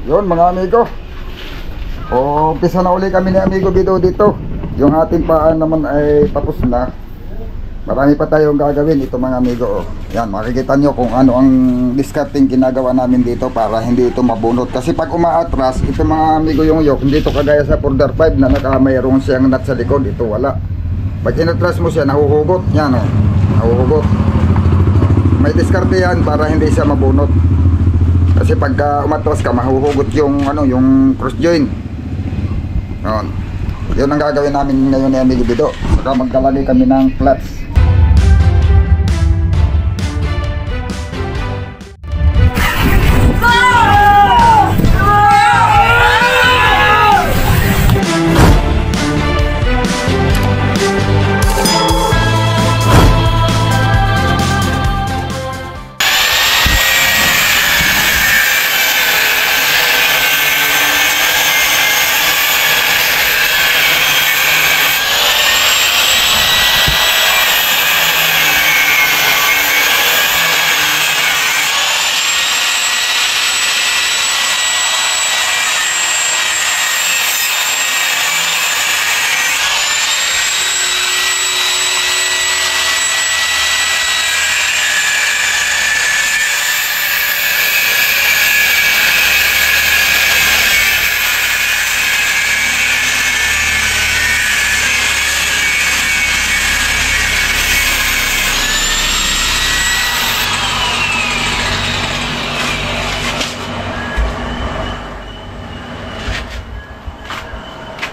Yun mga amigo, umpisa na uli kami ni Amigo Bido dito. Yung ating paan naman ay tapos na. Marami pa tayong gagawin ito mga amigo. Yan, makikita nyo kung ano ang discarding ginagawa namin dito para hindi ito mabunot. Kasi pag umaatras, ito mga amigo yung yoke, hindi ito kagaya sa border 5 na mayroong siyang nut sa likod. Ito wala. Pag inatras mo siya, nahuhugot. Yan o, nahuhugot. May diskarte yan para hindi siya mabunot. Kasi pagka umatras ka, mahuhugot yung ano, yung cross joint. Yun. Yun ang gagawin namin ngayon ni Amigo Bido. Saka magkalagay kami ng clutch.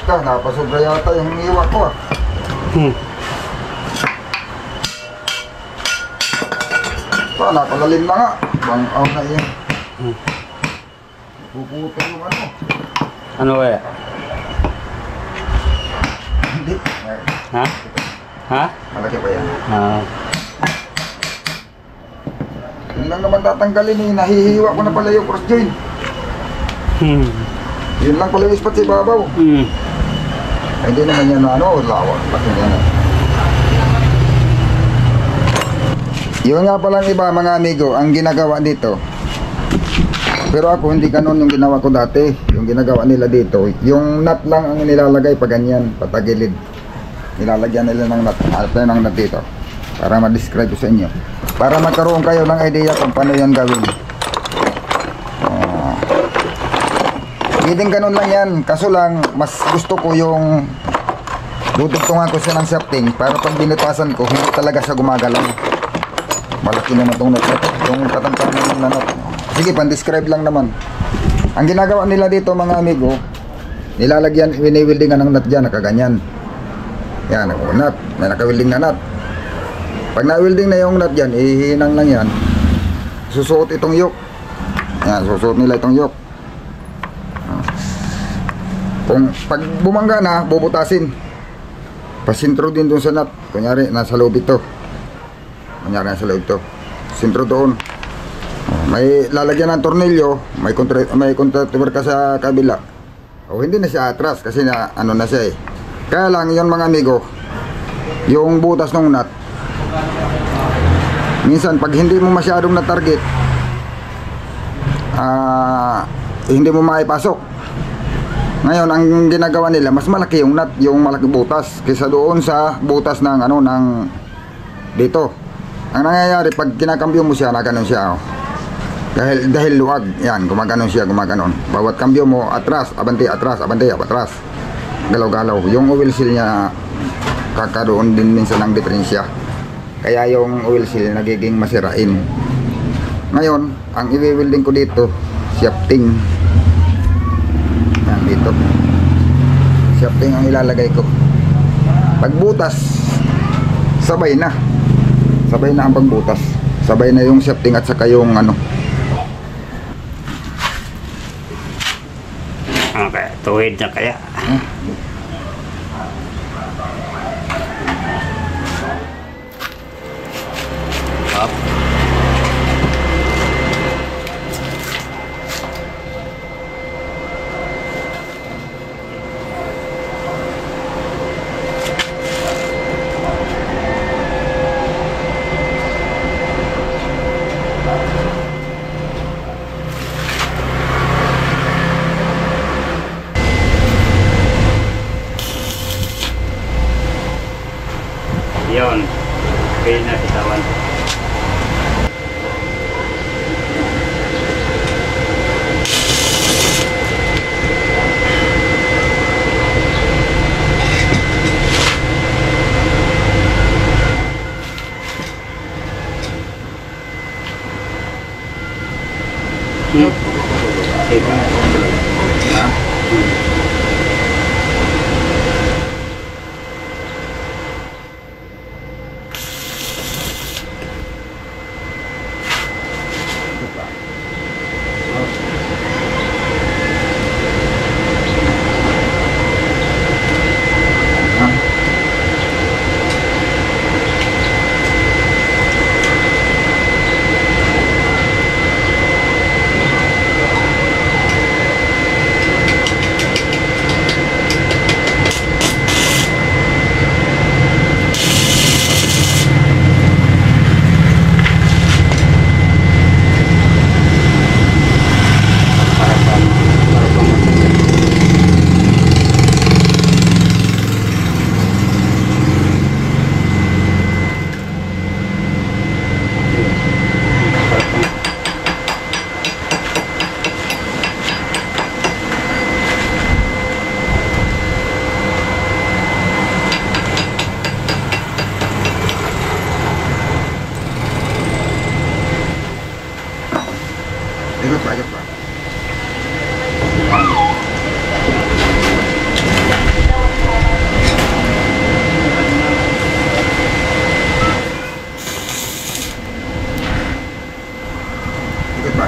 Napasobra yata yung iwa ko ah. Napalalim na nga. Bang-aw na yun. Puputol yung ano. Ano kaya? Hindi. Ha? Ha? Malaki pa yan. Yun lang naman tatanggalin eh. Nahihiwa ko na pala yung cross joint. Yun lang pala yung spot sa ibabaw. Ay, hindi naman yan ano, lawak. Laki yan. Yun nga palang iba mga amigo, ang ginagawa dito. Pero ako hindi ganun yung ginawa ko dati. Yung ginagawa nila dito, yung nut lang ang nilalagay pa ganyan, patagilid. Nilalagyan nila ng nut, ng nut dito. Para ma-describe ko sa inyo. Para magkaroon kayo ng idea kung paano yan gawin. Hindi ganun lang yan, kaso lang mas gusto ko yung dudugtungan ko siya ng shafting para pag binutasan ko hindi talaga siya gumagalaw. Malaki naman itong nut, yung katangkang na nut. Sige, pan-describe lang naman. Ang ginagawa nila dito mga amigo, nilalagyan, wini-wieldingan ng nut dyan, nakaganyan. Yan, nut, may naka-wielding na nut. Pag na-wielding na yung nut dyan, ihinang lang yan. Susuot itong yoke. Yan, susuot nila itong yoke. Kung pag bumangga na, bubutasin. Pasintro din doon sa nut. Kunyari, nasa loob ito. Kunyari, nasa loob ito. Sintro doon. May lalagyan ng tornilyo. May contractor ka sa kabila. O hindi na siya atras kasi na, ano na siya eh. Kaya lang, yun mga amigo, yung butas ng nut, minsan, pag hindi mo masyadong na-target, hindi mo maipasok. Ngayon, ang ginagawa nila, mas malaki yung nut, yung malaki butas kaysa doon sa butas ng ano, ng dito. Ang nangyayari, pag kinakambyo mo siya, na ganun siya. Oh. Dahil luwag, yan, gumaganon siya, gumaganon. Bawat kambyo mo, atras, abante, atras. Galaw-galaw. Yung oil seal niya, kakaroon din minsan ng diferensya. Kaya yung oil seal nagiging masirain. Ngayon, ang i-welding ko dito, shafting. Yan, dito. Shafting ang ilalagay ko. Pagbutas, sabay na. Sabay na ang pagbutas. Sabay na yung shafting at saka yung ano. Okay, tuwid na kaya. Up. Ito na. Ha? Ito pa. Ha? Para pang Ikot pa, ikot pa. Ikot pa.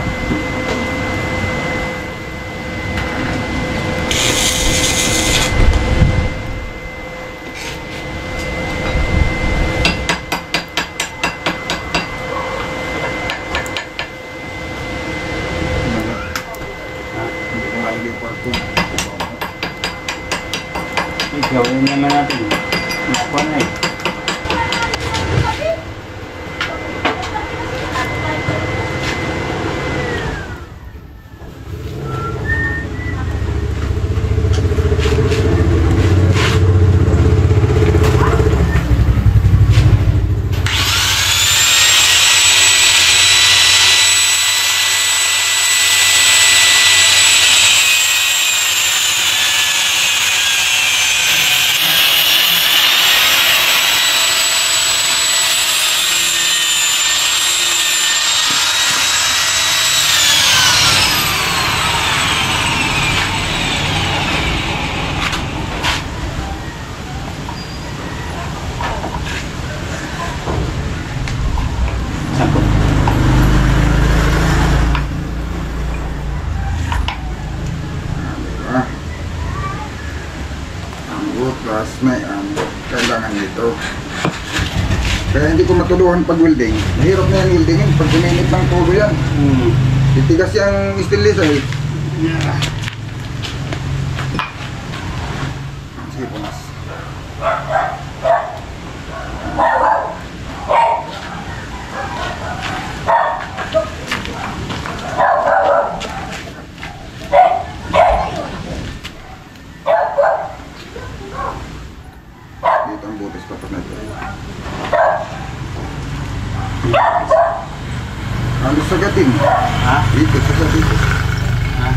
Hindi ko nga yung kwarto. gawin naman natin. Nakuha na eh. Sangkot. Diba? Ang butas na yan, kailangan nito. Kaya hindi ko matuluhan pag welding. Mahirap na yan weldingin. Pag kuminit ng tubo yan, titigas yung stainless eh. Sige po, mas. Dito ang butas pa na ito. Halos sagatin. Ha? Dito, sagatin. Ha?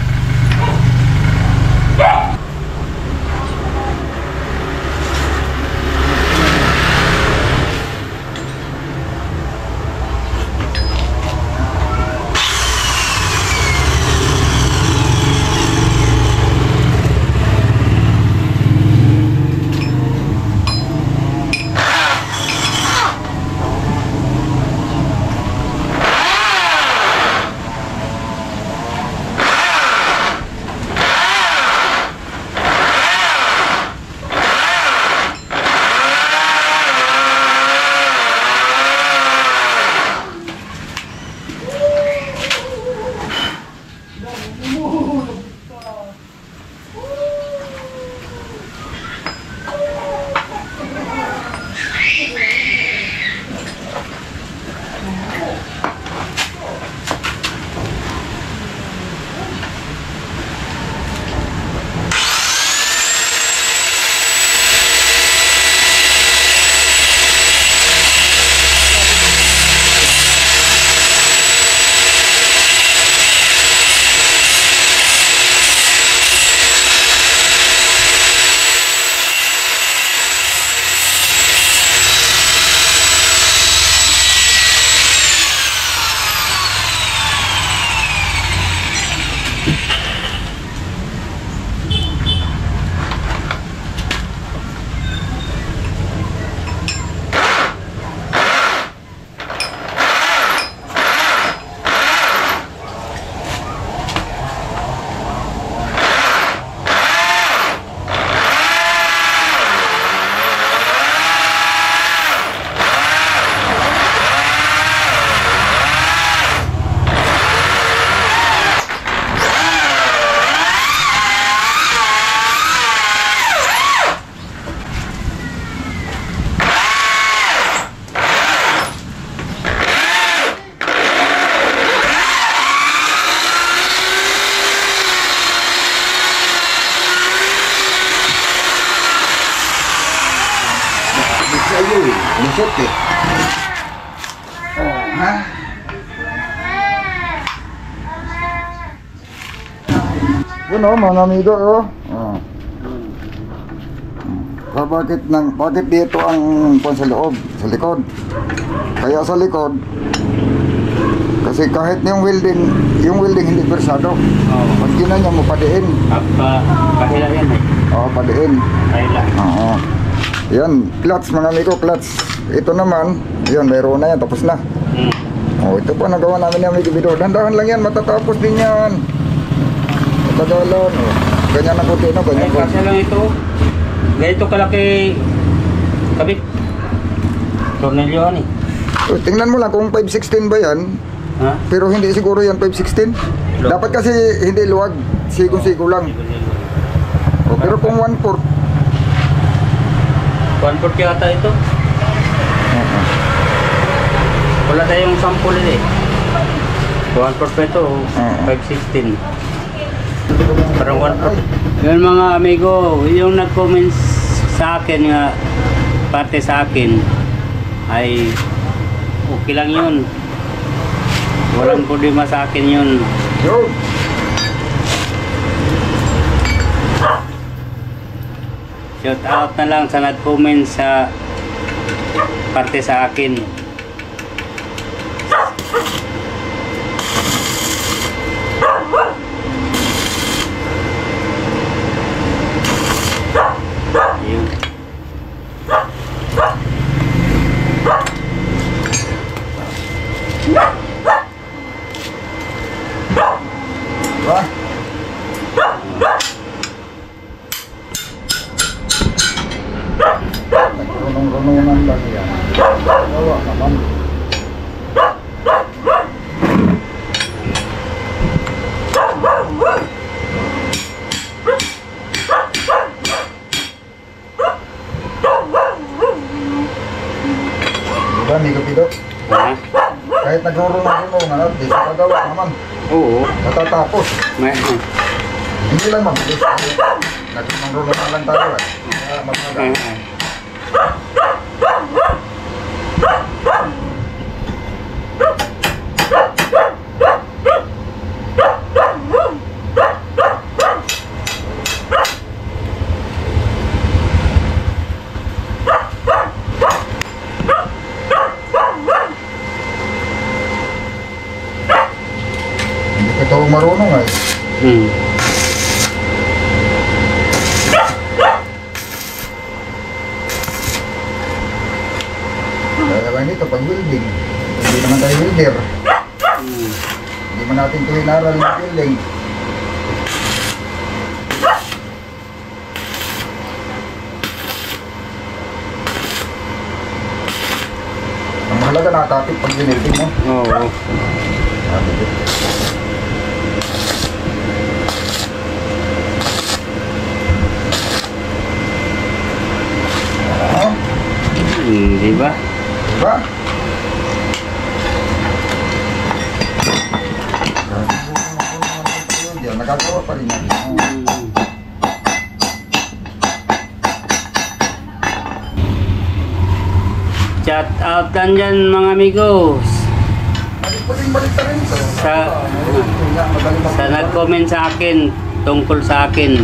lusot eh. Oh, ha? Yun oh, mga amigo oh. Oh. Bakit dito ang pon sa loob, sa likod? Kaya sa likod, kasi kahit yung welding hindi persado. Oo. Pag ginanya mo, padiin. Kahila yan eh. Oo, padiin. Kahila. Oo. Yan, clutch mga amigo, clutch. Ito naman, yun, mayroon na yan, tapos na. Oh, ito po nagawa namin yung amigo video. Dandahan lang yan, matatapos din yan. Matagalan. Oh. Ganyan ang puti, no? Ganyan Ay, po. kasi lang ito. Ganito kalaki kabit. Tornilyohan eh. So, tingnan mo lang kung 516 ba yan. Ha? Pero hindi siguro yan 516. Dapat kasi hindi luwag. Sigo-sigo lang. Oh, pero kung 1/4. 1/4 yata ito. Wala tayong sample eh. 1/4 pa ito. 516. Parang 1/4. Yun mga amigo, yung nag-comments sa akin nga parte sa akin ay okay lang yun. Walang problema sa akin yun. Yun. Shout out na lang sa nag-comment sa parte sa akin. Yun. Diba? Nagrunong-runungan lang yan. Gawa naman. Diba, amigo Pido? Ha? Kahit nagrunong-runungan, di sa kagawa naman. Oo. Natatapos. May, Hindi lang mabilis. Nagrunong-runungan lang tayo eh. Kaya magmaga. Hindi ka ito marunong eh. Kaya ba nito pag welding? Hindi naman tayo welder. Hindi man natin ito inaral ng welding. Ang mahalaga nakakapit pag welding mo. oo. Di ba? Diba? Yan, nagagawa pa rin natin. Shout out lang dyan mga amigos. Balik pa rin. Sa nag-comment sa akin tungkol sa akin.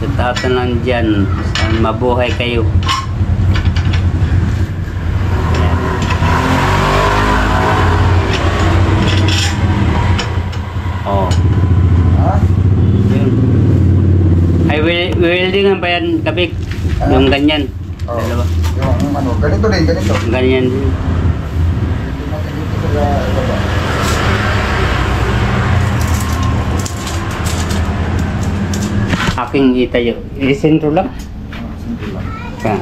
Shout out lang dyan. Sana mabuhay kayo. Oh. Ha? Yun. Ay, welding pa yan, kabik. Yung ganyan. Oh. Dalawa. Yung ano, ganito din, ganito. Ganyan din. Aking itayo. Isintro lang. Simple lang. Ka.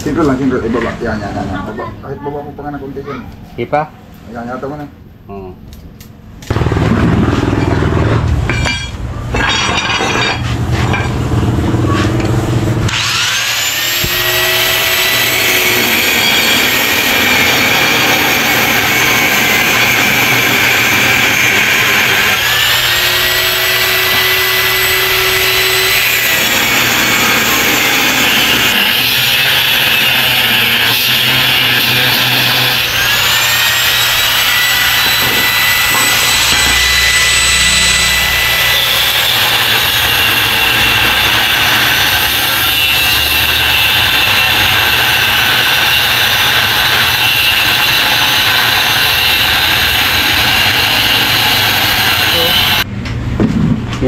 Simple lang, simple. Ibaba. Yan. Baba. Kahit baba mo pa nga ng konti dyan. Ipa? Yan, yata mo na. Oo.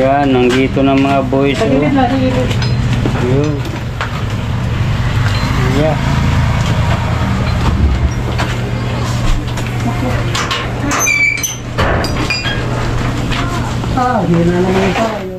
Yan, nandito ng mga boys. Oh. Yun. Yeah. Yun na naman tayo.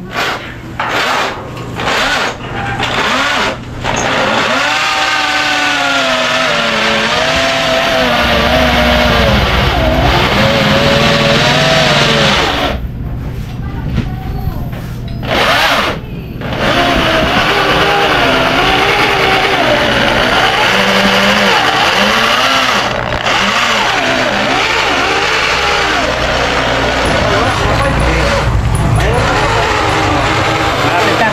Malapit na.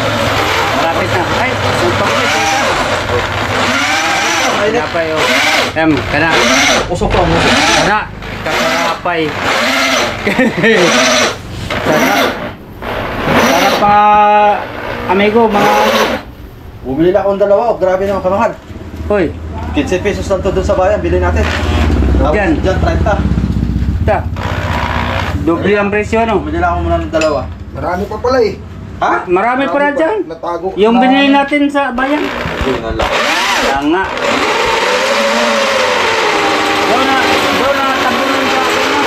Malapit na. Ay, suntok mo. Kapay oh. Kana. Usok ko. Kana. Kapay. Para pa amigo, mga... Bumili na akong dalawa. Grabe naman kamahal. Hoy, 15 pesos lang to dun sa bayan. Bili natin. Yan. Diyan, 30. ta. Doble ang presyo, no? Bumili na ako muna ng dalawa. Marami pa pala eh. Ha? Marami pa na dyan. Natago. Yung binili natin sa bayan. Yun na lang. Kaya nga. Doon na, tabunan sa akin na.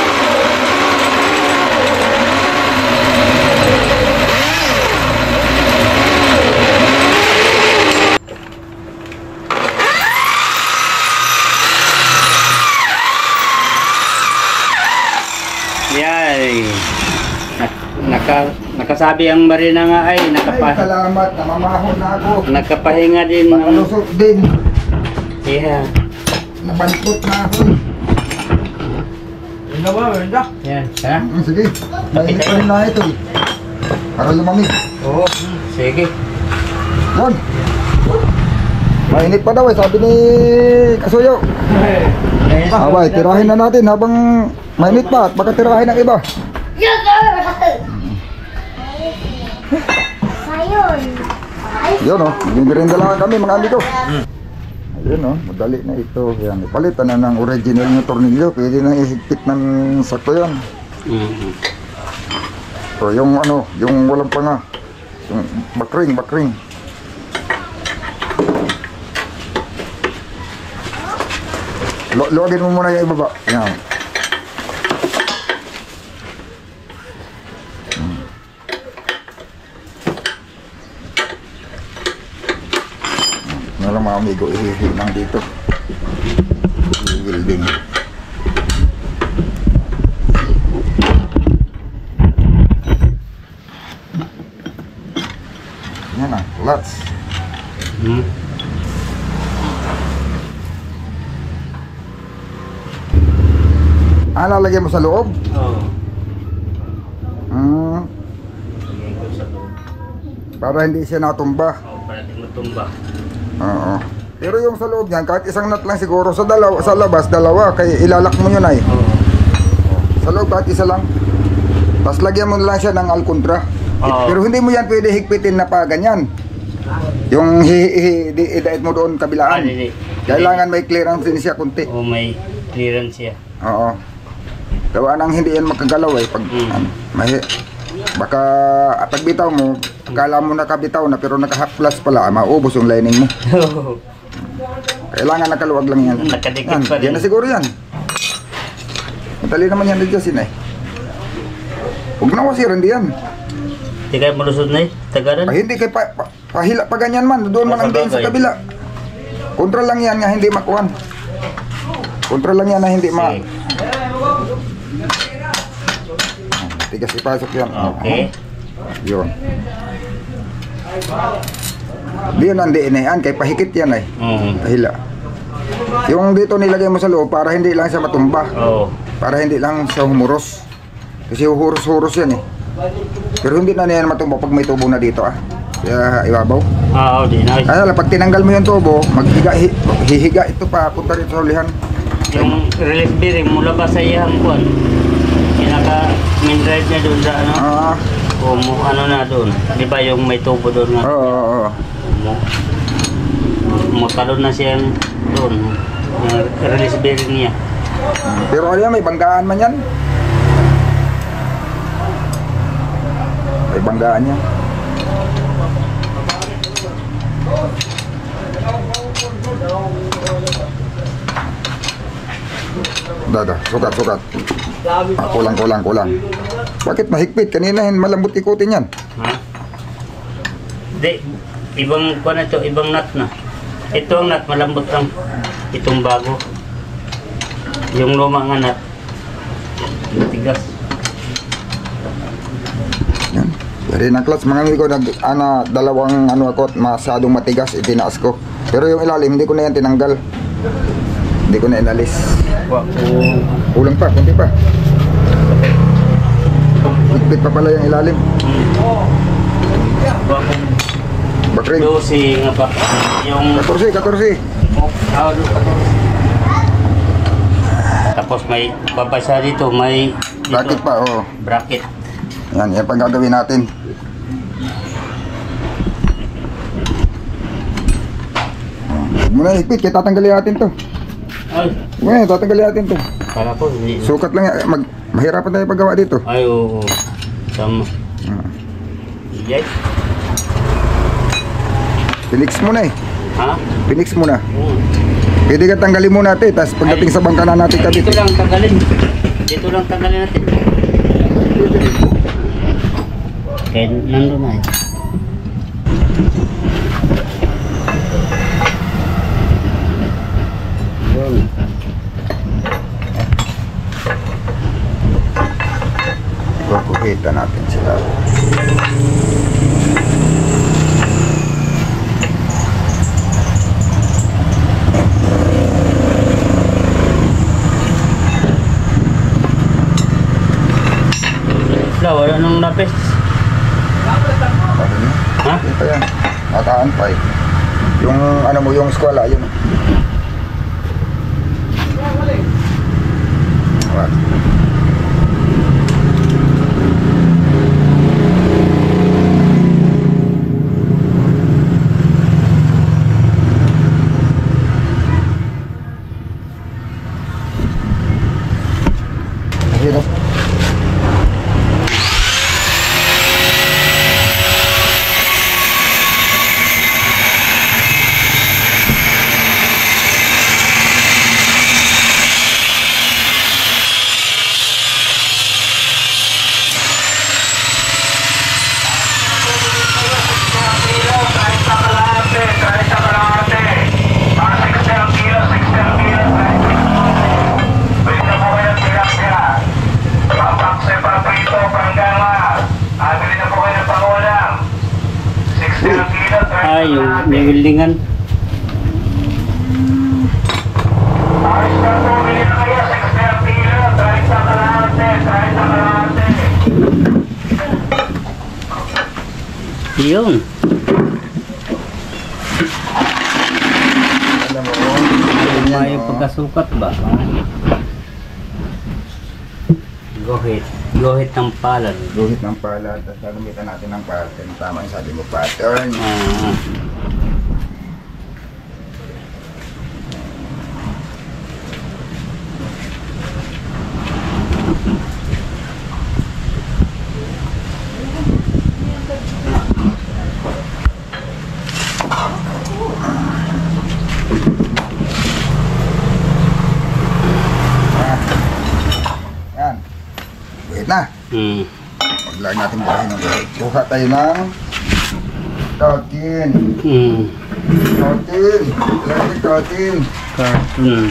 Yay. Nakasabi ang marina nga ay Ay, salamat. Namamahon na ako. nakapahinga din ng Makalusot din. yeah. Nabantot na ako. Yun na ba? Yun na. Yan, ha? Sige. Mainit pa rin na ito eh. Para lumamig. Oo. Sige. Yun. Mainit pa daw eh. Sabi ni Kasuyo. Abay, tirahin na natin habang mainit pa at baka tirahin ng iba. Sayun. Yun o, nagmimirinda lang kami mga amigo. Ayun o, madali na ito. Yan, ipalitan na ng original ng tornilyo. Pwede na ihigpit ng sakto yan. So yung ano, yung walang panga. Yung bakring. Luwagin mo muna yung ibaba. Yan. Ano lang mga amigo, ihihinang dito. Welding. Yan na, lots. Lalagyan mo sa loob? Oo. Para hindi siya natumba. Para di matumba. Oo. Pero yung sa loob niyan, kahit isang nut lang siguro sa sa labas, dalawa, kaya ilalak mo yun ay. Oo. Sa loob kahit isa lang. Tapos lagyan mo lang siya ng alkontra. Oo. Pero hindi mo yan pwede higpitin na pa ganyan. Yung idait mo doon kabilaan. Hindi. Kailangan may clearance din siya kunti. O may clearance siya. Oo. Gawa nang hindi yan magkagalaw eh. Pag, baka pagbitaw mo, akala mo nakabitaw na pero naka-half plus pala, maubos yung lining mo. Kailangan nakaluwag lang yan. Nakadikit pa rin. Yan na siguro yan. Madali naman yan nadyasin eh. Huwag na wasiran di yan. Di kayo malusod na eh. Tagaran. Hindi kay pahila pa ganyan man. Doon man ang diin sa kabila. Kontra lang yan nga hindi makuhan. Kontra lang yan na hindi ma... Tigas ipasok yan. Okay. Yun. Di yun ang diin eh. Kay pahikit yan eh. Pahila. Yung dito nilagay mo sa loob para hindi lang siya matumba. Oo. Para hindi lang siya humuros. Kasi huros-huros yan eh. Pero hindi na yan matumba pag may tubo na dito ah. Kaya ibabaw. Oo, di na. Kaya pag tinanggal mo yung tubo, hihiga ito pa punta rito sa ulihan. Yung relief bearing mula pa sa iyang kuwan. Pinaka main drive niya doon sa ano. O ano na doon. Di ba yung may tubo doon nga? Oo. Matalon na siya doon. Yung release bearing niya. Pero ano yan, may banggaan man yan. May banggaan niya. Dada, sukat. Kulang. Bakit mahigpit? Kanina malambot ikutin yan. Ha? Hindi. Ibang kuha na ito, ibang nut na. Ito ang nut, malambot lang. Itong bago. Yung luma nga nut. Tigas. Yan. Yari ng clutch, mga amigo, dalawang ako at masyadong matigas, itinaas ko. Pero yung ilalim, hindi ko na yan tinanggal. Hindi ko na inalis. Kulang pa, kunti pa. Higpit pa pala yung ilalim. Bakring. Dosi nga pa. Yung... 14. Tapos may papasa dito, may... Dito, Bracket pa, oo. Bracket. Yan pang gagawin natin. Huwag mo na higpit, kaya tatanggalin natin to. Ay, Ngayon, tatanggalin natin to. kala ko hindi. Sukat lang yan, mahirapan tayo paggawa dito. Ay, oo. Sama. Yes. Pinix mo na eh. Ha? Pinix mo na. Oo. Pwede ka tanggalin muna natin, tapos pagdating sa bangka na natin kabit. Dito lang tanggalin. Dito lang tanggalin natin. Kaya nandun na eh. Yun. Kukuhita natin sila. Wala nang napis. Ano yun? Ha? Ito yan. Mataan pa eh. Yung ano mo, yung eskwela, yun. What? Hirap. Ay, yung weldingan. Yun. Alam mo, May pagkasukat ba? Guhit ng palad. guhit ng pala, tapos gagamitan natin ng pattern. Tama yung sabi mo, pattern. Ah. Yan. Guhit na. Huwag lang natin buhayin ng guhit. Kuha tayo ng cotton. Cotton. Lagi cotton. Cartoon.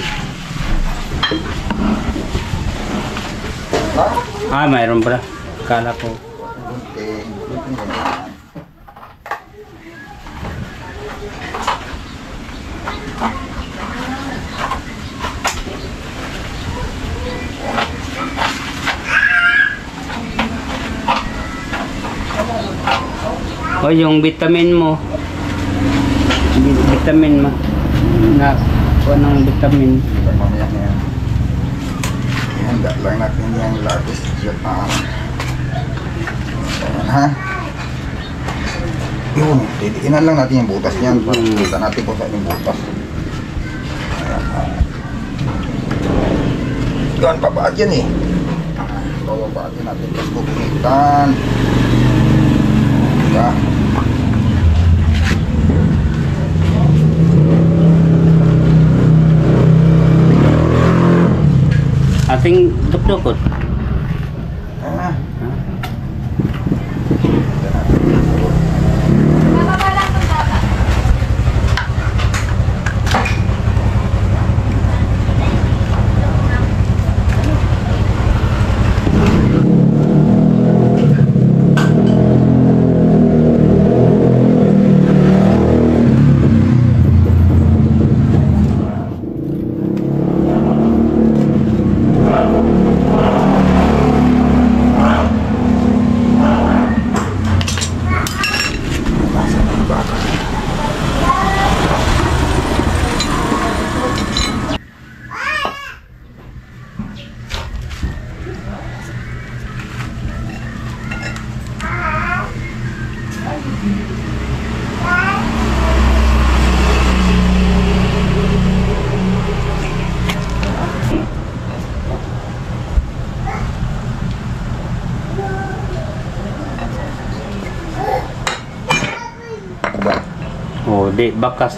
Ha? Mayroon pala. Kala ko. Gunting. Gunting ganyan. O yung vitamin mo. Vitamin mo. Na, ng vitamin. Pag mamaya na yan. Ihanda lang natin yung lapis. Ayan ha. Yun. Didiinan lang natin yung butas niyan. Para kita natin kung saan yung butas. Ayan ha. Yan, pabaad yan eh. Pababaad natin. Tapos kukulitan. dukot. Ah. Oh, di bakas.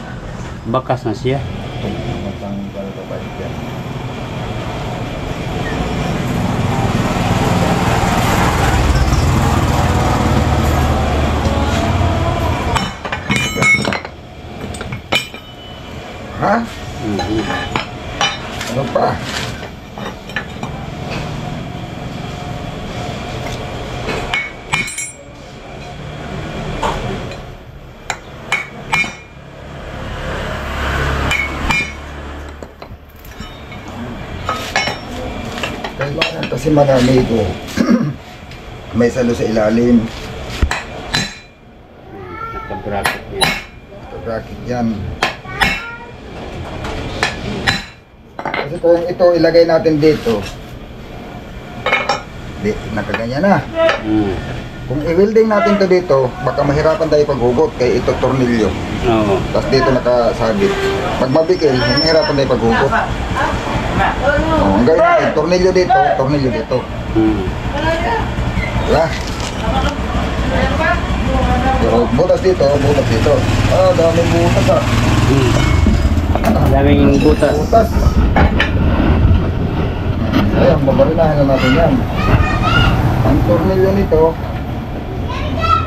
Bakas na siya. Matanggal ka ba yan? Ha? Ano pa? Kailangan kasi marami ito. May salo sa ilalim. Naka-bracket niya. Bracket yan. Kasi kung ito ilagay natin dito, nakaganyan na. Kung i-welding natin to dito, baka mahirapan tayo paghugot kaya ito tornilyo. Oo. Tapos dito nakasabit. Pag mabikil, mahirapan tayo paghugot. Oh, ang gawin natin, tornilyo dito. Diba? Pero butas dito. Ah, daming butas ah. Daming butas. Butas. Ayan, babarinahin na natin yan. Ang tornilyo nito,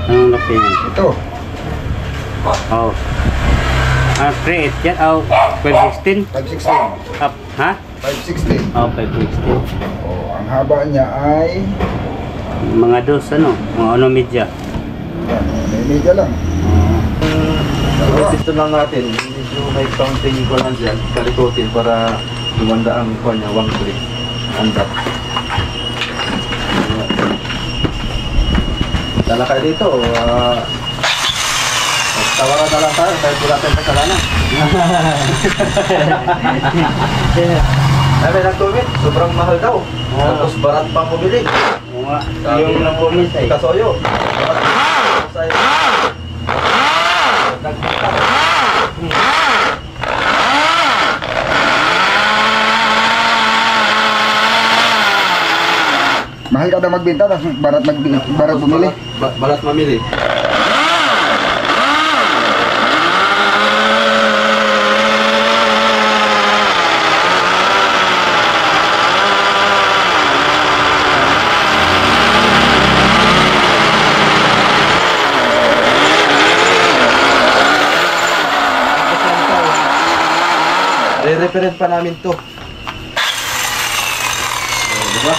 Anong laki yan? ito. Oh. Ah, 3.8 yan. Oh, 12.16. 516. Up. Ha? 516. Oh, 5.16. Oh, ang haba niya ay Mga dos, ano? Mga ano media. yan, may media lang. Dalawa. Gusto lang natin, medyo may counting ko lang dyan, kalikutin para lumanda ang kuha niya, 1-3. Andap. Dala kayo dito, tawaran na lang tayo, kahit wala tayong kasalanan. Ay, may nag-comment, sobrang mahal daw. Tapos barat pang bumili. Oo nga. Yung nag-comment ay. Kasoyo. Mahal ka na magbenta, tapos barat bumili. Balat mamili. Re-referent pa namin to. Diba?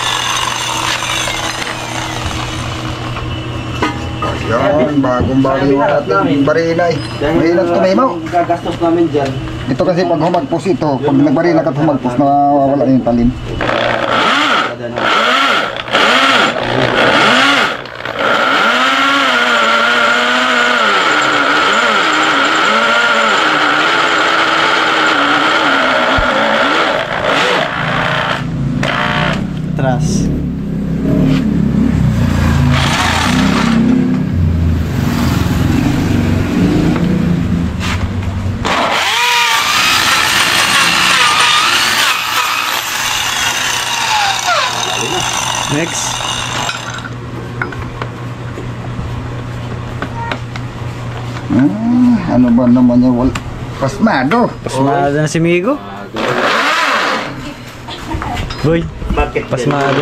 Yan, bagong bago yung ating barinay. Mahirap tumimaw. Gagastos namin dyan. Ito kasi pag humagpos ito, pag nagbarila ka at humagpos, nawawala yung talim. Atras. Next. Ano ba naman yung pasmado? Pasmada na si Migo. Boy. Bakit? Pasmado.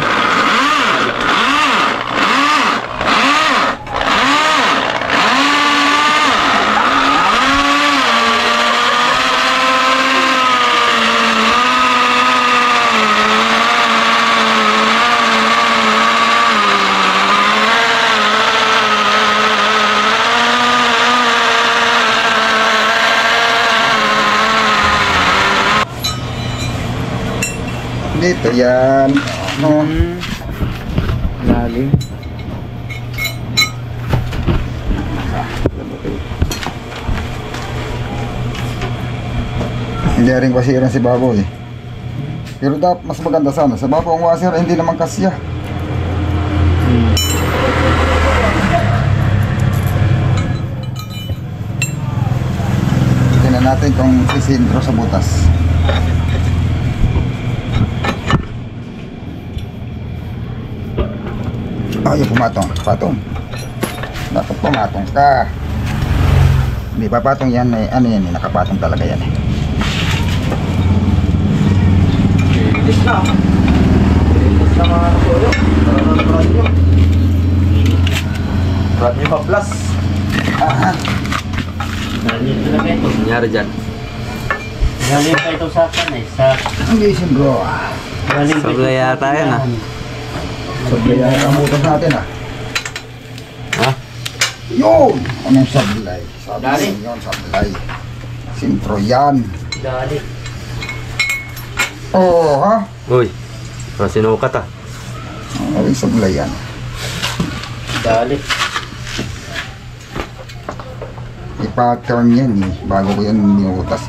Dito yan. Oh. Lalim. Hindi rin wasiran si Baboy. Pero mas maganda sana. Sa Baboy ang wasir, hindi naman kasya. Tingnan natin kung sisintro sa butas. Ayaw pumatong. Patong. Dapat pumatong ka. Hindi pa patong yan eh. Ano yan eh. Nakapatong talaga yan eh. Ilis na. Ilis na mga kasuyo. Brand new. Brand new pa plus. Ah, Galing talaga ito. Nangyari dyan. Galing pa ito sa akin eh. Sa ang gising bro. galing pa ito Sablay sa yata yan, ah. Sablay ang butas natin ah. Ha? Yun! Anong sablay? Sablay Galing. yun, sablay. Sintro yan. Galing. Oo ha? Uy, sinukat ah. Ay, sablay yan. Galing. I-pattern yan eh. Bago ko yan niutas.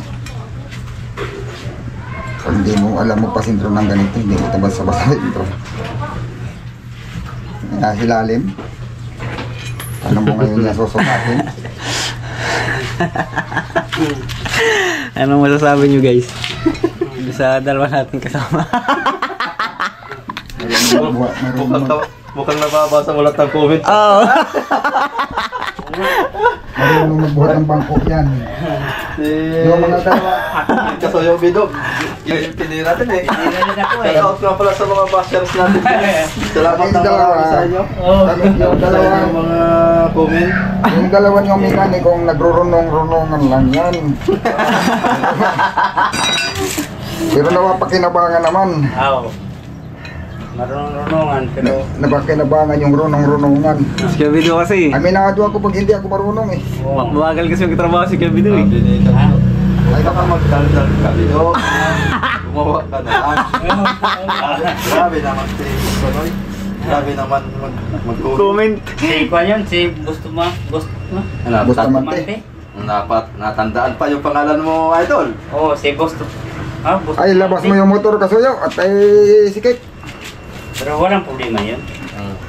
Pag hindi mo alam mo pa sintro ng ganito, hindi kita basta-basta sintro. Hilalim. Ano mo ngayon niya susukatin? Anong masasabi nyo guys? Sa dalawa natin kasama. Mukhang nababasa mo lahat ng comment. Oo. Marunong magbuhat ng bangko yan. Yung mga dalawa. Kasuyo bidog. Yung pinili natin eh. Galing ako eh. Shout out nga pala sa mga bashers natin. Salamat Yung ng dalawa. marami sa inyo. Yung dalawa. Sa inyong mga comment. Yung dalawa niyong mekanikong nagrurunong-runongan lang yan. Pero napakinabangan naman. Aw. Marunong-runongan pero Napakinabangan yung runong-runongan. Si Kabido kasi. Aminado ako pag hindi ako marunong eh. Mabagal kasi yung trabaho si Kabido eh. Ay baka magdaldal ka dito. Gumawa ka na lang. Grabe naman si Sonoy. Grabe naman mag-comment. Comment. si Kwan yun, si Bustumante. Bustamante. Dapat natandaan pa yung pangalan mo, idol. Oo, si Bustumante. Ah, Bustumante. Ay, labas mo yung motor kasuyo at ay sikip. Pero walang problema yun.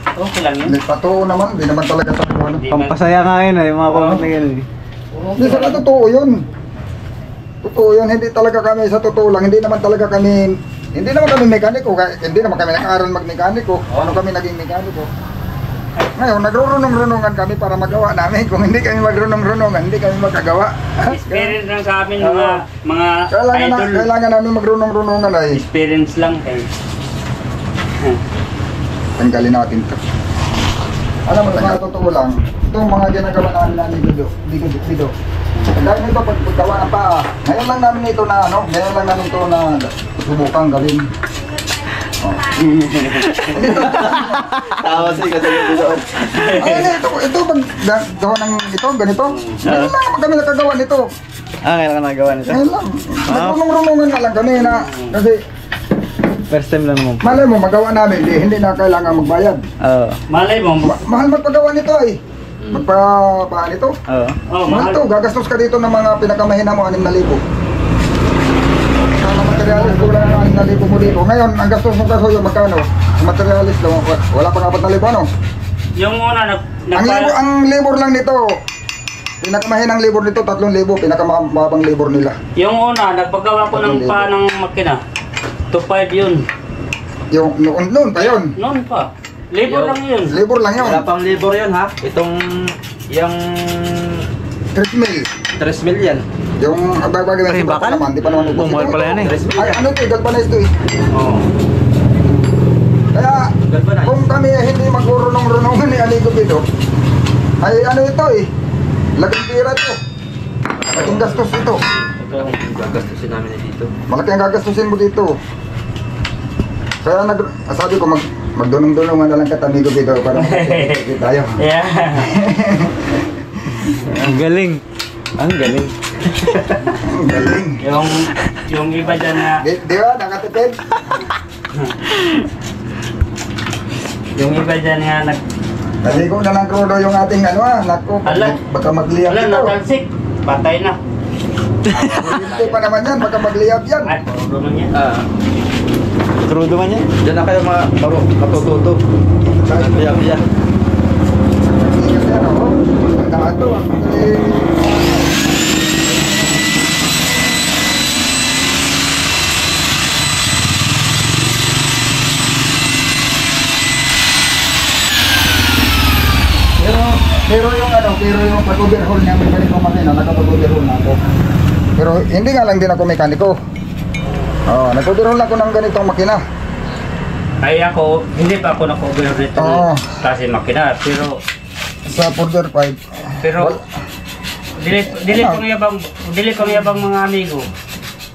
Okay lang yun. Nagpatoo naman, hindi naman talaga sa ano. Hindi man- Pampasaya nga yun eh, yung mga comment na gano'n eh. Hindi sa totoo yun. Totoo yun, hindi talaga kami sa totoo lang, hindi naman kami mekaniko, hindi naman kami nag-aaral mag-mekaniko. Ano kami naging mekaniko? Ngayon, nagrurunong-runongan kami para magawa namin. Kung hindi kami magrunong-runongan, hindi kami magkagawa. Experience lang sa amin mga idol. Kailangan namin magrunong-runongan ay Experience lang kayo. tanggalin natin ito. Alam mo, sa totoo lang, itong mga ginagawa namin Bido. Dahil nito, paggawa ng paa, ngayon lang namin ito na subukang gawin. Oh. Tawa si kasi yung doon. Ay, ito pag gawa ng ito, ganito. Ngayon lang naman kami nakagawa nito. Kailan ka nagawa nito? Ngayon lang. Nagrunong-runongan na lang kami na, kasi First time lang naman. malay mo, magawa namin, hindi na kailangan magbayad. Oo. Malay mo. Mahal magpagawa nito ay. Magpapaan ito. Oo. Oh, Mahal mahal. to, gagastos ka dito ng mga pinakamahina mo, 6,000. Sa materialis ko lang ang 6,000 mo dito. Ngayon, ang gastos mo kasuyo, magkano? Sa materialis lang, wala pang 4,000 ano? Yung una, Ang labor lang nito, pinakamahinang labor nito, 3,000, pinakamababang labor nila. yung una, nagpagawa ko ng pa ng makina. 2.5 yun. Yung noon pa yun. Noon pa. Labor lang yun. Labor lang yun. Wala pang labor yun ha. Yung 3,000. 3 million. Yung bagay Ay, bakal? naman, di pa naman ubos. Bumahal pala yan eh. Ay, ano ito, galvanize ito eh. Oo. Kaya, kung kami hindi magurunong-runongan ni Amigo Bido, ay ano ito eh, laking pira ito. Malaking gastos ito. Gagastusin namin na dito. Malaki ang gagastusin mo dito. Kaya sabi ko, magdunong-dunongan na lang kita, Amigo Bido, para makikita tayo. Yeah. Ang galing. Ang galing. Ang galing. Yung iba dyan na, Di ba, nakatipid? yung iba dyan nga Naligo na lang krudo yung ating naku, Ala. baka magliyab wala, ito. natalsik. Patay na. Hindi pa naman yan, baka magliyab yan. Ay, puro naman yan. Crudo man yan. Diyan na kayo matututo. Biya. Hindi kasi ang daan to. Pero yung pag-overhaul niya may ganitong makina, nagpag-overhaul na ako. Pero hindi nga lang din ako mekaniko. Nag-overhaul ako ng ganitong makina. Ay ako, hindi pa ako na-cover nito kasi makina, pero Sa Border 5. dili pang yabang mga amigo.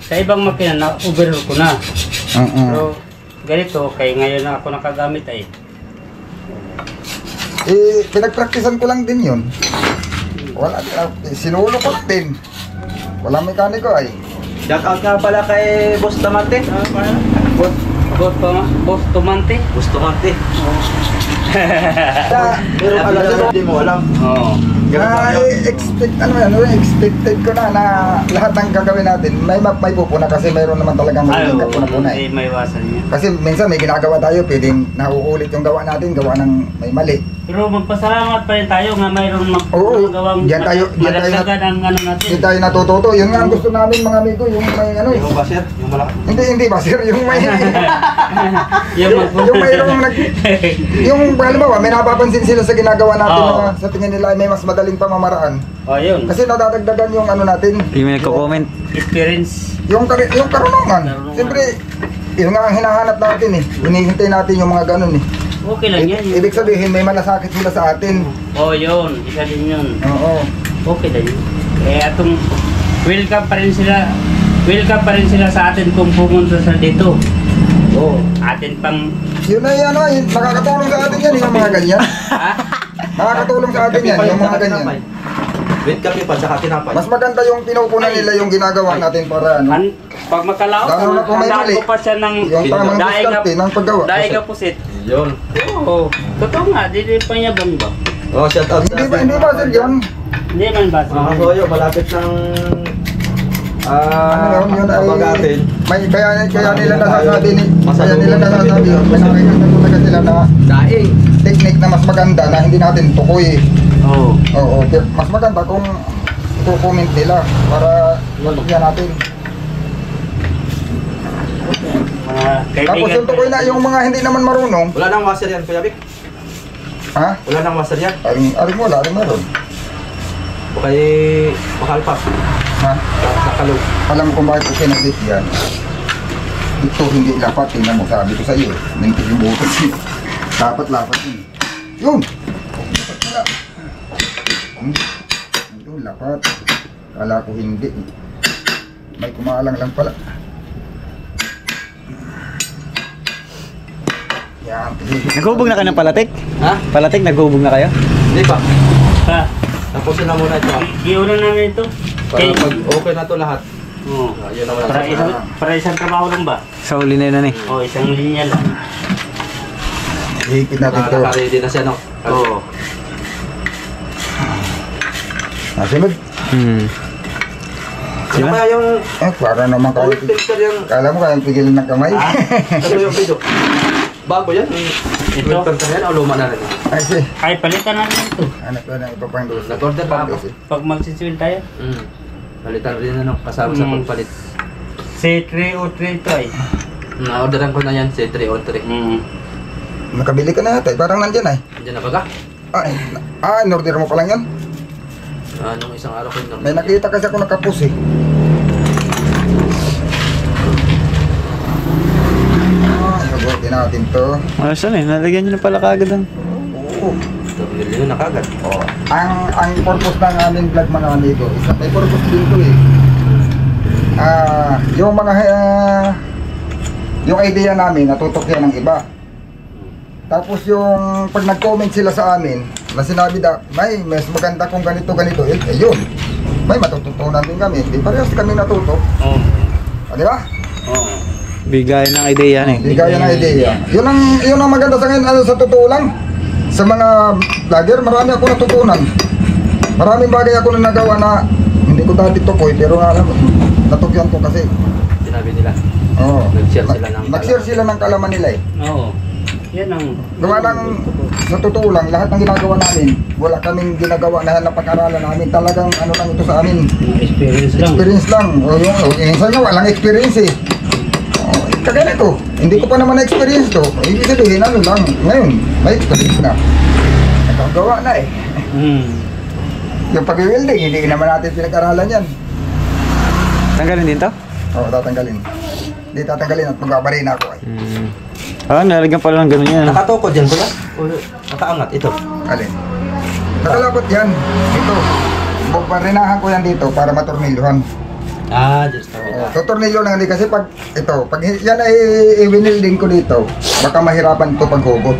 Sa ibang makina na overhaul ko na. Pero ganito kay ngayon na ako nakagamit ay. Pinagpraktisan ko lang din yun. Wala, sinulo ko din. Wala mekaniko ay. Shout out nga pala kay Boss Tamante. Boss Tumante. Boss Tamante. Pero alam mo, hindi mo alam. Oo. Expected ko na lahat ng gagawin natin may pupuna kasi mayroon naman talagang magiging kapuna-puna eh. May iwasan niya. Kasi minsan may ginagawa tayo, pwedeng nauulit yung gawa natin, gawa ng may mali. Pero magpasalamat pa rin tayo nga mayroong magawang diyan tayo madagdagan ang ano natin. Hindi tayo natututo. Yun nga ang gusto namin mga amigo, yung may Yung ba sir? Yung malaki? Hindi ba sir, yung may yung mayroong yung halimbawa may napapansin sila sa ginagawa natin na sa tingin nila ay may mas madaling pamamaraan. yun. Kasi nadadagdagan yung ano natin. Yung may nagko-comment. Experience. Yung karunungan. Siyempre, yun nga ang hinahanap natin eh. Hinihintay natin yung mga ganun eh. Okay lang yan. Ibig sabihin may malasakit sila sa atin. Yun. Isa din yun. Oo. Okay lang yun. Atong welcome pa rin sila. Welcome pa rin sila sa atin kung pumunta sa dito. Atin pang... Yun ay yun, nakakatulong sa atin yan yung mga ganyan. Nakakatulong sa atin yan, yung mga ganyan. With kape pa, tsaka tinapay. Mas maganda yung pinupunan nila yung ginagawa natin para Pag makalaot, lalo na kung may mali. ko pa siya ng Yung tamang diskarte ng paggawa. daig ka pusit. Yun. Oo. Totoo nga, di pa niya bang ba? Shout out sa Hindi ba sir yun? Hindi man ba? Mga kasoyo, malapit ng Yun ay Abagatin. kaya nila nasasabi may nakikita talaga sila na Daing. technique na mas maganda na hindi natin tukoy. Oo. Oo, mas maganda kung i-comment nila para lalagyan natin. Tapos yung tukoy na yung mga hindi naman marunong. Wala nang washer yan, Kuya Vic. Ha? Wala nang washer yan. Aring meron. O kay makalpak. Ha? Nakalog. Alam mo kung bakit ko kinagit yan. Ito hindi lapat, tingnan mo, sabi ko sa iyo. Mintig yung butas yun. Dapat lapat yun. Yun! Lapat pala. Yun, lapat. Kala ko hindi. May kumalang lang pala. Yan. Naghubog na kayo ng palatik? Ha? Palatik, naghubog na kayo? Hindi pa. Ha? Tapusin na muna ito. Giunan namin ito. Para pag okay na to lahat. Oo. Yun naman Para isang trabaho lang ba? Sa uli na yun eh. Isang linya lang. Hihigpit natin ito. Naka-ready na siya, no? Oo. Nasunod. Ano kaya yung Para naman oil kayo. filter yung... Kala mo kayang pigilan ng kamay? Ano yung video? Bago yan? Ito? Filter yan o luma na rin? Ay, si. Ay, palitan natin ito. Anak ko na iba pang dosis. Nag-order pa ako. Pag magsisiwil tayo. Palitan rin ano, kasama sa pagpalit. C303 ito ay. Na-orderan ko na yan, si 3 on 3. Nakabili ka na yata, parang nandyan ay. Diyan na baga? In-order mo pa lang yan? Nung isang araw ko yun. May nakita kasi ako nakapus eh. natin to. Ano siya eh, nalagyan nyo na pala kagad ang... Oo. Tornilyo na kagad. Oh. Ang purpose ng aming vlog mga amigo, isa may purpose din to eh. Yung mga yung idea namin natutok yan ng iba. Tapos yung pag nag-comment sila sa amin na sinabi may mas maganda kung ganito yun. May matututunan din kami. Di parehas kami natuto. Oo. Di ba? Oo. Bigay ng idea yan eh. Di kaya ng idea. Yun ang maganda sa ngayon, sa totoo lang. Sa mga vlogger, marami ako natutunan. Maraming bagay ako na nagawa na hindi ko dati tukoy, pero alam mo, natukyan ko kasi. Sinabi nila. Oo. Nag-share sila ng Nag-share sila ng kalaman nila eh. Oo. Yan ang... Gawa lang, sa totoo lang, lahat ng ginagawa namin, wala kaming ginagawa na napag-aralan namin. Talagang ano lang ito sa amin. Experience lang. Experience lang. O yung minsan nga, walang experience eh. Kagaya nito, hindi ko pa naman na-experience to. Ibig sabihin, ano lang, ngayon, may experience na. Nakagawa na eh. Yung pag-welding, hindi naman natin pinag-aralan yan. Tanggalin din to? Oo, tatanggalin. Hindi tatanggalin at magbabarin ako eh. Nalagyan pala ng ganun yan. Nakatukod yan pala? O nakaangat? Ito. Alin? Nakalapot yan. Ito. Barinahan ko yan dito para matornilyohan. Just now. Tutornilyo lang hindi kasi pag yan ay i-winilding ko dito, baka mahirapan ito paghugot.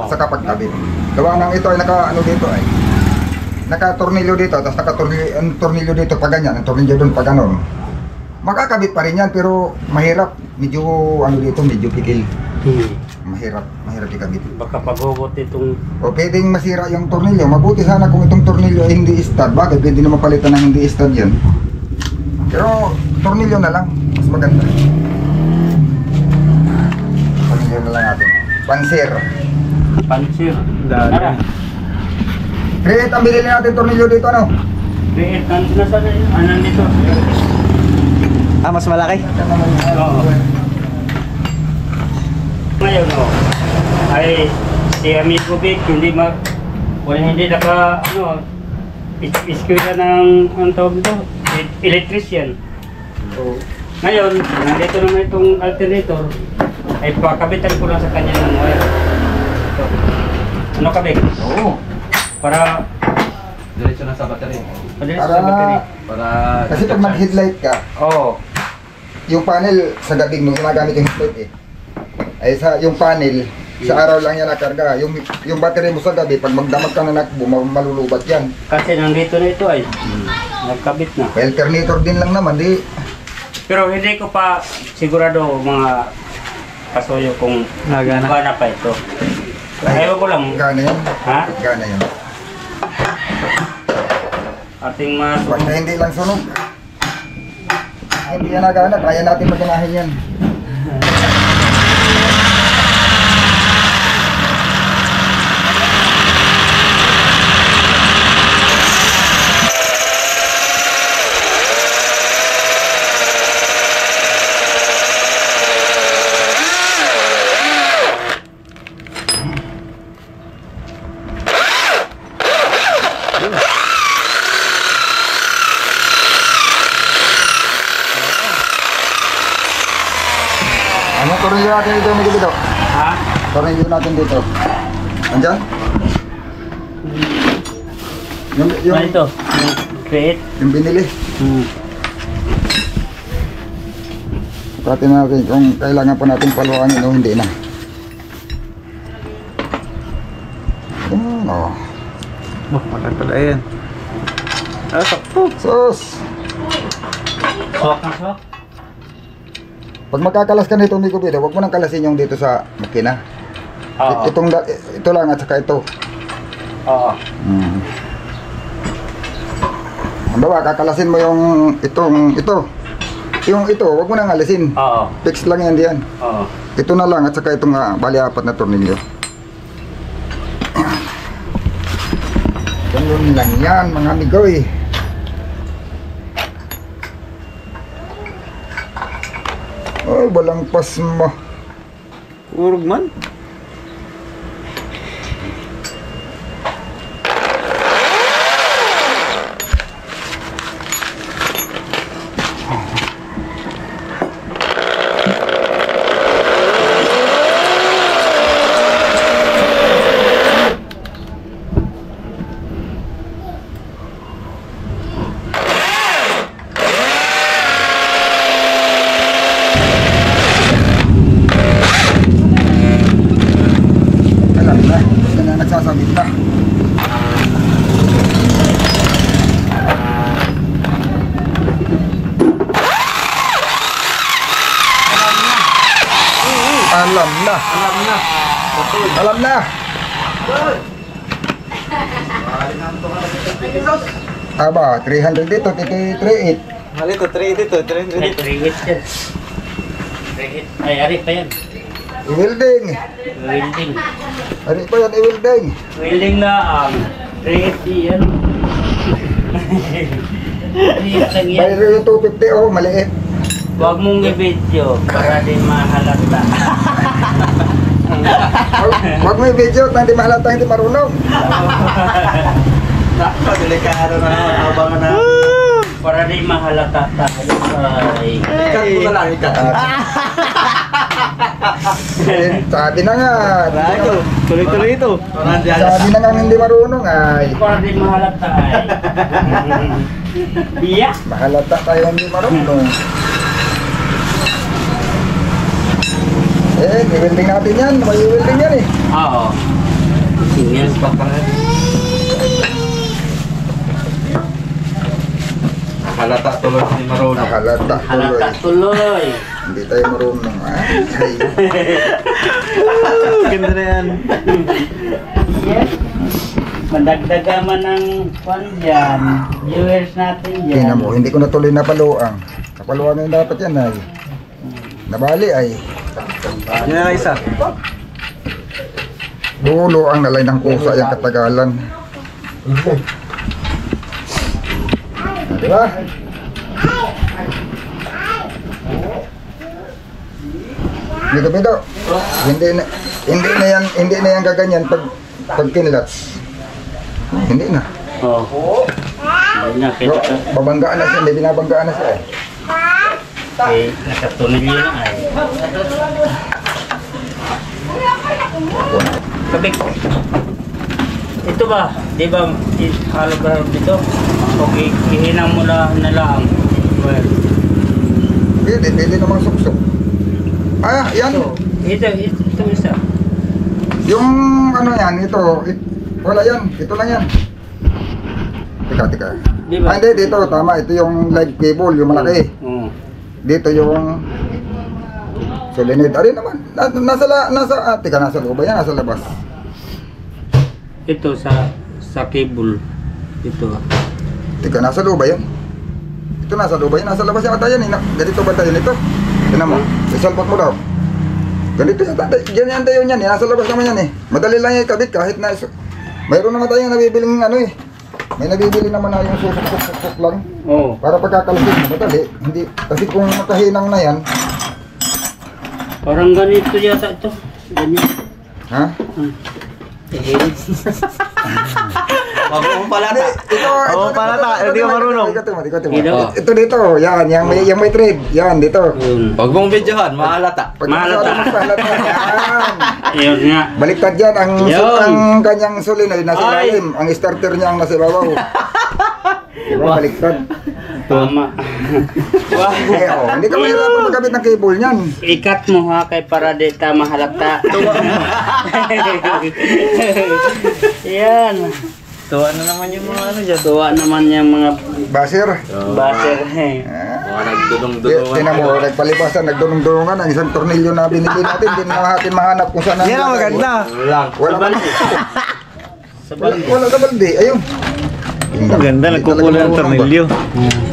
Sa kapag kabit. Gawa ng ito ay naka-ano dito ay. Naka-tornilyo dito, tapos naka-tornilyo dito pa ganyan, ang tornilyo doon pa ganon. Makakabit pa rin yan pero mahirap. Medyo ano dito, medyo pikil. Mahirap ikabit. Baka paghugot itong... O pwedeng masira yung tornilyo. Mabuti sana kung itong tornilyo ay hindi stud. Bakit? Pwede na mapalitan ng hindi stud yan. Pero tornilyo na lang, mas maganda. Tornilyo na lang natin. Pansir. Pansir. Dali. Create ang binili natin tornilyo dito ano? Create na sa anan dito. Mas malaki? Oo. Ngayon ay si Amigo Vic hindi naka iskila ng ang tawag dito, electrician. So, ngayon, nandito naman itong alternator ay pakabitan ko lang sa kanya ng wire. Ito. Ano kabik? Oo. Para Diretso na sa battery. padilis sa battery. Para... Kasi pag mag-headlight ka, yung panel sa gabi nung ginagamit yung headlight eh. Ay yung panel, sa araw lang yan nakarga. Yung battery mo sa gabi, pag magdamag ka na nakbo, malulubat yan. Kasi nandito na ito ay nagkabit na. Alternator din lang naman, di. Pero hindi ko pa sigurado mga kasuyo kung Nagana. gana pa ito. Ayaw ko lang. Gana yan. Ha? Gana yan. Ating mas... Basta hindi lang sunog. Hindi yan nagana, kaya natin maganahin yan. Ano tornilyo natin dito, Miguel dito? Ha? Tornilyo natin dito. Andyan? Yung Ito. Create. yung binili. Pati natin kung kailangan pa natin paluanin o hindi na. Oh. Malaki pala yan. Sakto. Sus! Swak na swak. Pag magkakalas ka nito, Miko Bido, huwag mo nang kalasin yung dito sa makina. Oo. Ito lang at saka ito. Oo. Halimbawa, kakalasin mo yung ito. Yung ito, huwag mo nang alisin. Oo. Fix lang yan diyan. Oo. Ito na lang at saka itong bali 4 na tornilyo. Ganun lang yan mga amigo eh. Ay, walang pasma. Urog man. Alam na. Aba, 300 dito, 338. Mali to, 3 dito, 300 Ay, dito. 3 weeks yan. 3 weeks. Ay, ari pa yan. I-welding. Welding. Ano pa yan, i-welding? Welding na ang 380 yan. 3 lang yan. Bayro yung 250, oh, maliit. Huwag mong i-video para di mahalata. Huwag mo i-video, hindi mahalata, hindi marunong. Delikado na abangan na. Para di mahalata tayo ay... Ikat mo na lang, ikat. Sabi na nga. Rago, tuloy-tuloy ito. Sabi na nga hindi marunong ay. Para di mahalata ay... Iya. Mahalata tayo hindi marunong. I-welding natin yan. May i-welding yan eh. Oo. Tingnan pa pala. Halata tuloy ni Marona. Mahalata Halata tuloy. tuloy. Hindi tayo marunong ha. Ay. Ganda na yan. Yes. Mandagdagaman ng kwan dyan. Viewers natin dyan. Tingnan mo, hindi ko natuloy napaluang. Napaluang na yung dapat yan ay. Nabali ay. Yun na lang isa. Dulo ang nalay ng kusa yung katagalan. Diba? Dito Pido. Hindi na yan gaganyan pag kinlats. Hindi na. Oo. Hindi na, So, kita. babanggaan na siya, hindi binabanggaan na siya eh. Eh, nakatunil yun ay. Kabik. Ito ba? Di ba halo ba dito? O ihinang mo na lang. Well, Pili namang suksok. Ah, yan. ito isa. Yung ano yan, wala yan. Ito lang yan. Teka. Di ba? Ah, hindi, dito, tama. Ito yung live cable, yung malaki. Oo. Dito yung solenoid. Ari naman, nasa loob ba yan? Nasa labas. Ito sa cable. Ito. Teka, nasa loob ba yan? Ito nasa loob ba yan? Nasa labas yung ata yan. Ganito ba tayo nito? Tignan mo, isalpot mo daw. Ganito yung tayo. Ganyan tayo yan. Nasa labas naman yan eh. Madali lang yung ikabit kahit na mayroon naman tayong nabibiling ano eh. May nabibili naman na yung susuk lang. Oo. Para pagkakalasin mo, madali. Hindi, kasi kung makahinang na yan, Parang ganito yata ito. Ganyan. ha? Wag mo pala na. Oo, pala ta, hindi ka marunong. Ito dito, yan, yung may thread, yan, dito. Yun. Wag mong videohan, mahalata. Pag Mahalata. mahalata, yan. Ayun nga. Baliktad yan, Yun. ang kanyang solenoid nasa Ay. ilalim, ang starter niya ang nasa ibabaw. Diba, baliktad. Tama. Wow. Eh, oh, hindi ka mahirapan magkabit ng cable niyan. Ikat mo ha kay para di ta mahalata. Yan. Tuwa na naman yung mga ano dyan. Tuwa naman yung mga Baser. baser. Mga nagdulong-dulungan. Tinan mo, nagpalipasan, nagdunong-dunungan, ang isang tornilyo na binili natin, hindi na natin mahanap kung saan Yan ang maganda. Lang. Wala ba? Sa balde. Wala sa balde, ayun. Ang ganda, nagkukulo ng tornilyo.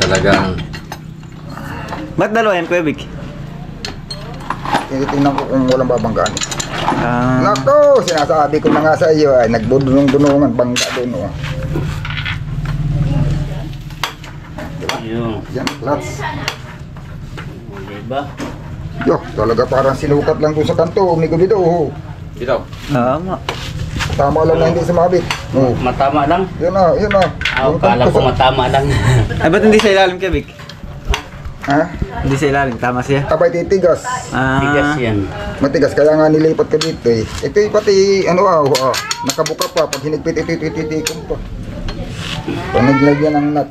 Talagang. Ba't dalawa yan, Kuya Vic? Tinitingnan ko kung walang babanggaan. Ah, Nako, sinasabi ko na nga sa iyo, ay nagdunong-dunungan, bangga doon. Oh. Yun. Yan, clutch. Diba? Yo, talaga parang sinukat lang doon sa kanto, umigobido. Oh. Dito. tama. Tama lang na hindi sumabit. Oh. Matama lang. Yun na, yun na. Kala ko matama lang. Ay, ba't hindi sa ilalim, Kuya Vic? Ha? Hindi sa ilalim, tama siya. Abay titigas. Tigas Ah, yan. Matigas, kaya nga nilipat ka dito eh. Ito yung pati, nakabuka pa. Pag hinigpit, ititikon pa. Pag naglagyan ng nut.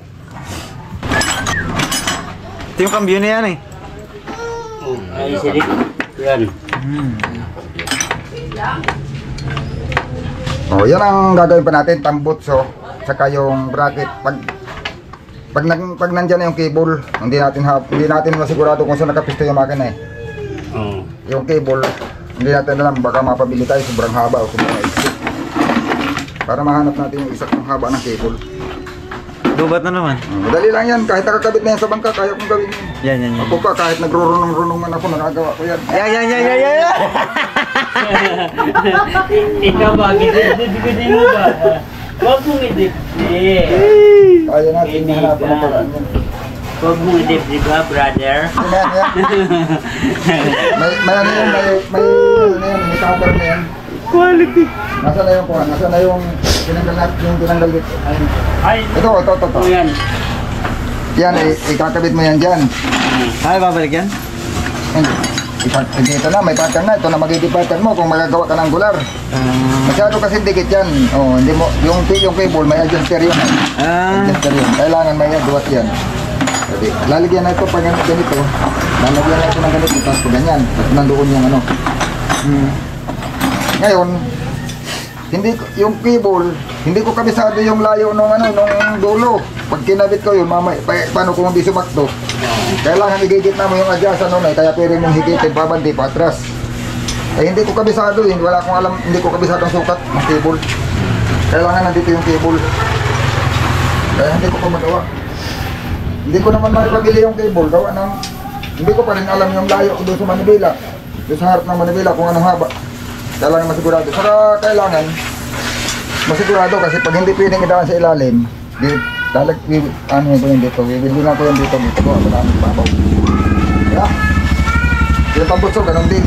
ito yung cambio na yan eh. Ay, silik. Yan. Oh, yan ang gagawin pa natin, tambutso, saka yung bracket. Pag nandiyan na yung cable, hindi natin masigurado kung saan nakapisto yung makina eh. Oo. Yung cable, Hindi natin alam, baka mapabili tayo sobrang haba o sobrang maiksi. Para mahanap natin yung isa't haba ng cable. Lubat na naman. Madali lang yan, kahit nakakabit na yan sa bangka, kaya kong gawin yun. Yan. Ako pa, kahit nagrurunong-runong man ako, nakagawa ko yan. Yan. Ikaw ba? Gidip-gidip mo ba? Huwag mong idip-dip. Kaya natin hanapan ng paraan yan. Huwag mong idip-dip ha, brother. Yan. May ano yan, may cover na yan. Quality. Nasaan na yung kuha? Nasaan na yung tinanggal dito? Ay, Ito. yan. Yan, ikakabit mo yan dyan. Ay, babalik yan? Hindi, ito na, may pattern na. Ito na magiging pattern mo kung magagawa ka ng angular. Masyado kasi dikit yan. Oh, hindi mo, yung cable, may adjuster yun. Adjuster yun. Kailangan may duwat yan. Lalagyan na ito pag ganito. Lalagyan na ito ng ganito, tapos pag ganyan. Tapos nandoon yung ano. Ngayon, yung cable, hindi ko kabisado yung layo nung dulo. Pag kinabit ko yun, paano kung hindi sumakto? Kailangan igigit na mo yung adjustan nun kaya pwede mong higitin pabandi pa atras. Hindi ko kabisado yun, wala akong alam, hindi ko kabisado ang sukat ng cable. Kailangan nandito yung cable. Kaya hindi ko pa magawa. Hindi ko naman makipabili yung cable, gawa ng, hindi ko pa rin alam yung layo doon sa Manibela. Doon sa harap ng Manibela kung anong haba. Kailangan masigurado. Saka kailangan masigurado kasi pag hindi pwedeng idaan sa ilalim, ano ko yun dito, bibilbinan ko yun dito ko, maraming babaw. Yeah. Yung pambutso, ganun din.